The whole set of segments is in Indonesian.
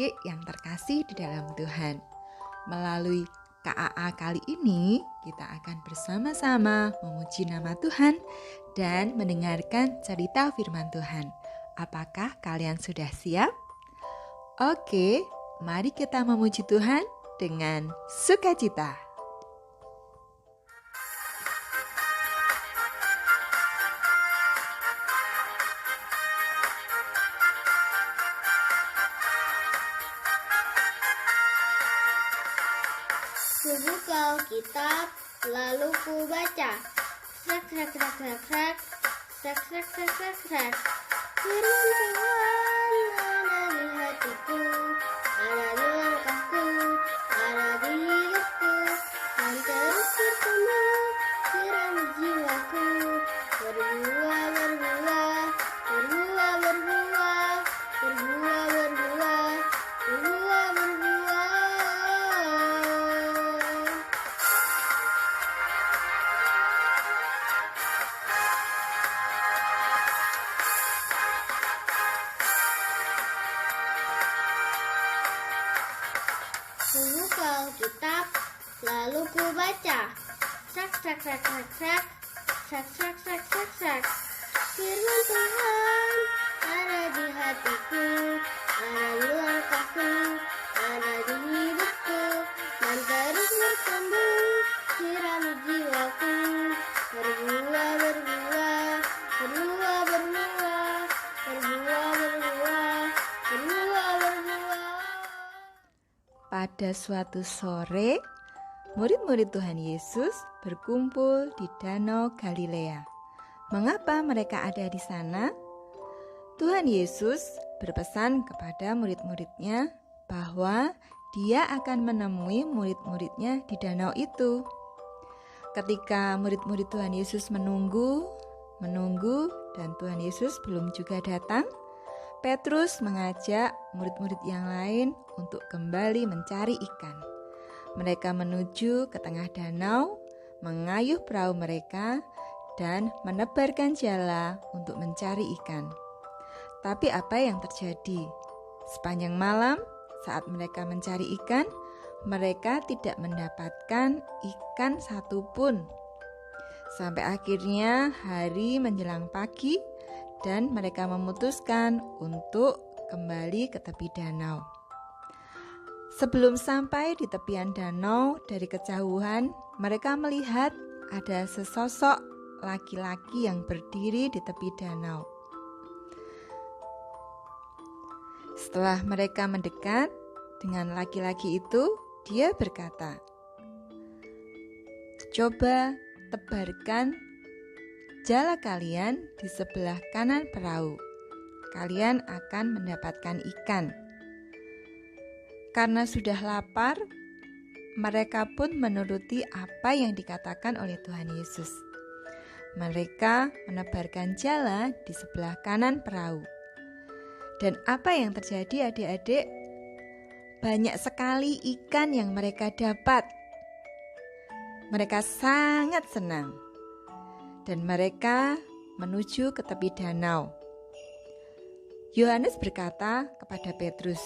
adik-adik yang terkasih di dalam Tuhan. Melalui KAA kali ini, kita akan bersama-sama memuji nama Tuhan dan mendengarkan cerita firman Tuhan. Apakah kalian sudah siap? Oke, mari kita memuji Tuhan dengan sukacita. Kubuka Alkitab, lalu ku baca. Srak, srak, srak, srak, srak. Srak, srak, srak, srak, srak. Firman Tuhan ada di hatiku, ada di langkahku, ada di hidupku, dan terus bertumbuh sirami jiwaku. Berbuah, berbuah, berbuah, berbuah, berbuah, berbuah, berbuah, berbuah. Kubuka Alkitab, lalu ku baca. Srak, srak, srak, srak, srak. Srak, srak, srak, srak, srak. Firman Tuhan ada di hatiku, ada di langkahku, ada di hidupku, dan terus bertumbuh sirami jiwaku. Berbuah, berbuah, berbuah, berbuah, berbuah, berbuah, berbuah, berbuah. Pada suatu sore, murid-murid Tuhan Yesus berkumpul di Danau Galilea. Mengapa mereka ada di sana? Tuhan Yesus berpesan kepada murid-muridnya bahwa Dia akan menemui murid-muridnya di danau itu. Ketika murid-murid Tuhan Yesus menunggu, dan Tuhan Yesus belum juga datang, Petrus mengajak murid-murid yang lain untuk kembali mencari ikan. Mereka menuju ke tengah danau, mengayuh perahu mereka, dan menebarkan jala untuk mencari ikan. Tapi apa yang terjadi? Sepanjang malam, saat mereka mencari ikan, mereka tidak mendapatkan ikan satupun. Sampai akhirnya hari menjelang pagi, dan mereka memutuskan untuk kembali ke tepi danau. Sebelum sampai di tepian danau, dari kejauhan mereka melihat ada sesosok laki-laki yang berdiri di tepi danau. Setelah mereka mendekat dengan laki-laki itu, dia berkata, "Coba tebarkan jala kalian di sebelah kanan perahu. Kalian akan mendapatkan ikan." Karena sudah lapar, mereka pun menuruti apa yang dikatakan oleh Tuhan Yesus. Mereka menebarkan jala di sebelah kanan perahu. Dan apa yang terjadi, adik-adik? Banyak sekali ikan yang mereka dapat. Mereka sangat senang. Dan mereka menuju ke tepi danau. Yohanes berkata kepada Petrus,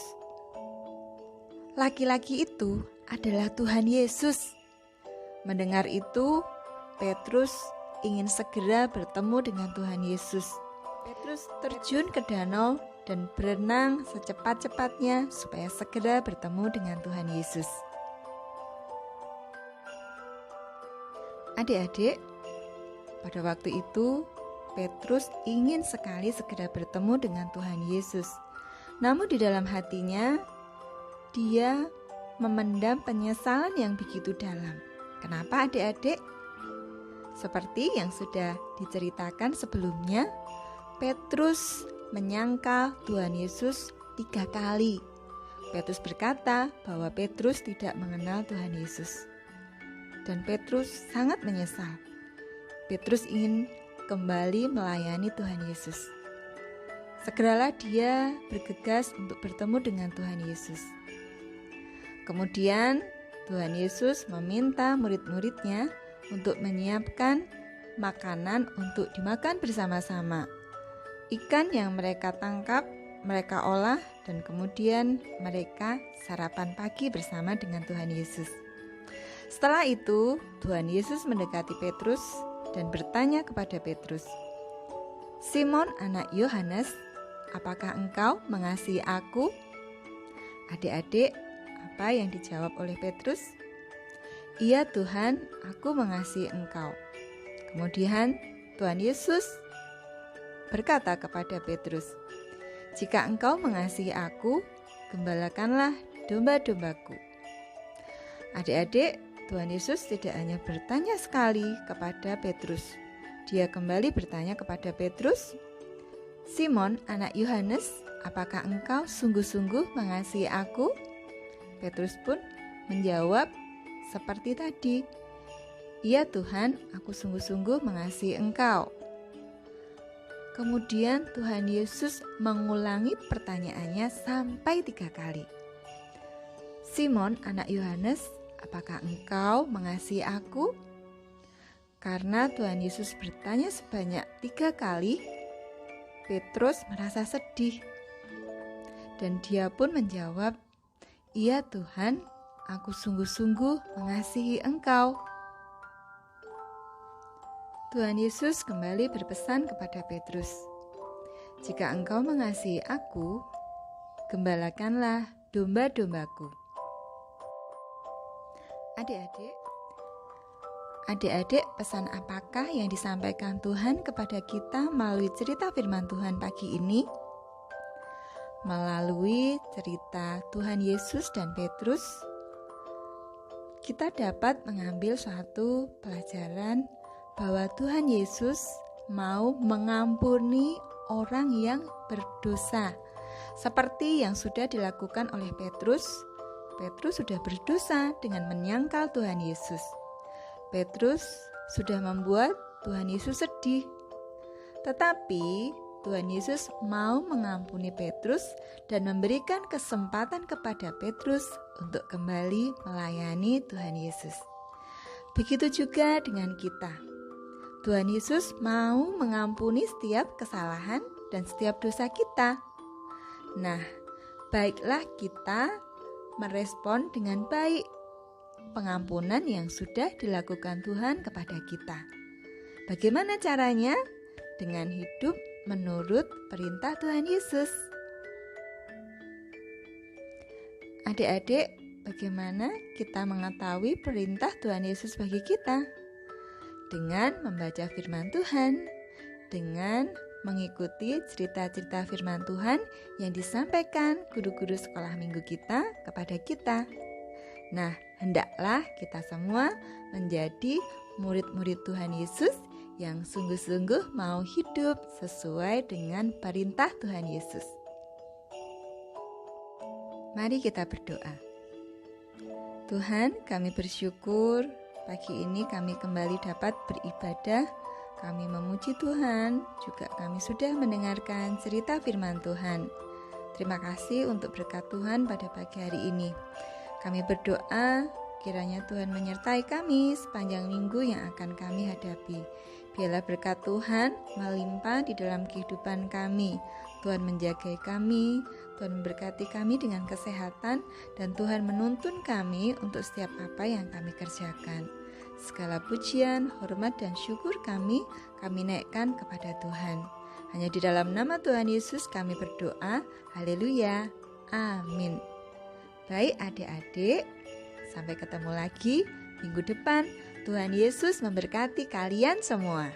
"Laki-laki itu adalah Tuhan Yesus." Mendengar itu, Petrus ingin segera bertemu dengan Tuhan Yesus. Petrus terjun ke danau dan berenang secepat-cepatnya supaya segera bertemu dengan Tuhan Yesus. Adik-adik, pada waktu itu Petrus ingin sekali segera bertemu dengan Tuhan Yesus. Namun di dalam hatinya, dia memendam penyesalan yang begitu dalam. Kenapa, adik-adik? Seperti yang sudah diceritakan sebelumnya, Petrus menyangkal Tuhan Yesus 3 kali. Petrus berkata bahwa Petrus tidak mengenal Tuhan Yesus. Dan Petrus sangat menyesal. Petrus ingin kembali melayani Tuhan Yesus. Segeralah dia bergegas untuk bertemu dengan Tuhan Yesus. Kemudian Tuhan Yesus meminta murid-muridnya untuk menyiapkan makanan untuk dimakan bersama-sama. Ikan yang mereka tangkap mereka olah dan kemudian mereka sarapan pagi bersama dengan Tuhan Yesus. Setelah itu, Tuhan Yesus mendekati Petrus dan bertanya kepada Petrus, "Simon, anak Yohanes, apakah engkau mengasihi aku?" Adik-adik, apa yang dijawab oleh Petrus? "Iya Tuhan, aku mengasihi engkau." Kemudian Tuhan Yesus berkata kepada Petrus, "Jika engkau mengasihi aku, gembalakanlah domba-dombaku." Adik-adik, Tuhan Yesus tidak hanya bertanya sekali kepada Petrus. Dia kembali bertanya kepada Petrus, "Simon, anak Yohanes, apakah engkau sungguh-sungguh mengasihi aku?" Petrus pun menjawab seperti tadi, "Iya Tuhan, aku sungguh-sungguh mengasihi engkau." Kemudian Tuhan Yesus mengulangi pertanyaannya sampai 3 kali. "Simon, anak Yohanes, apakah engkau mengasihi aku?" Karena Tuhan Yesus bertanya sebanyak 3 kali, Petrus merasa sedih. Dan dia pun menjawab, "Iya Tuhan, aku sungguh-sungguh mengasihi engkau." Tuhan Yesus kembali berpesan kepada Petrus, "Jika engkau mengasihi aku, gembalakanlah domba-dombaku." Adik-adik, pesan apakah yang disampaikan Tuhan kepada kita melalui cerita firman Tuhan pagi ini? Melalui cerita Tuhan Yesus dan Petrus, kita dapat mengambil suatu pelajaran bahwa Tuhan Yesus mau mengampuni orang yang berdosa. Seperti yang sudah dilakukan oleh Petrus. Petrus sudah berdosa dengan menyangkal Tuhan Yesus. Petrus sudah membuat Tuhan Yesus sedih. Tetapi Tuhan Yesus mau mengampuni Petrus dan memberikan kesempatan kepada Petrus untuk kembali melayani Tuhan Yesus. Begitu juga dengan kita. Tuhan Yesus mau mengampuni setiap kesalahan dan setiap dosa kita. Nah, baiklah kita merespon dengan baik pengampunan yang sudah dilakukan Tuhan kepada kita. Bagaimana caranya? Dengan hidup menurut perintah Tuhan Yesus. Adik-adik, bagaimana kita mengetahui perintah Tuhan Yesus bagi kita? Dengan membaca firman Tuhan, dengan mengikuti cerita-cerita firman Tuhan yang disampaikan guru-guru sekolah minggu kita kepada kita. Nah, hendaklah kita semua menjadi murid-murid Tuhan Yesus yang sungguh-sungguh mau hidup sesuai dengan perintah Tuhan Yesus. Mari kita berdoa. Tuhan, kami bersyukur pagi ini kami kembali dapat beribadah. Kami memuji Tuhan, juga kami sudah mendengarkan cerita firman Tuhan. Terima kasih untuk berkat Tuhan pada pagi hari ini. Kami berdoa, kiranya Tuhan menyertai kami sepanjang minggu yang akan kami hadapi. Biarlah berkat Tuhan melimpah di dalam kehidupan kami. Tuhan menjagai kami, Tuhan memberkati kami dengan kesehatan, dan Tuhan menuntun kami untuk setiap apa yang kami kerjakan. Segala pujian, hormat, dan syukur kami naikkan kepada Tuhan. Hanya di dalam nama Tuhan Yesus kami berdoa. Haleluya. Amin. Baik adik-adik, sampai ketemu lagi minggu depan. Tuhan Yesus memberkati kalian semua.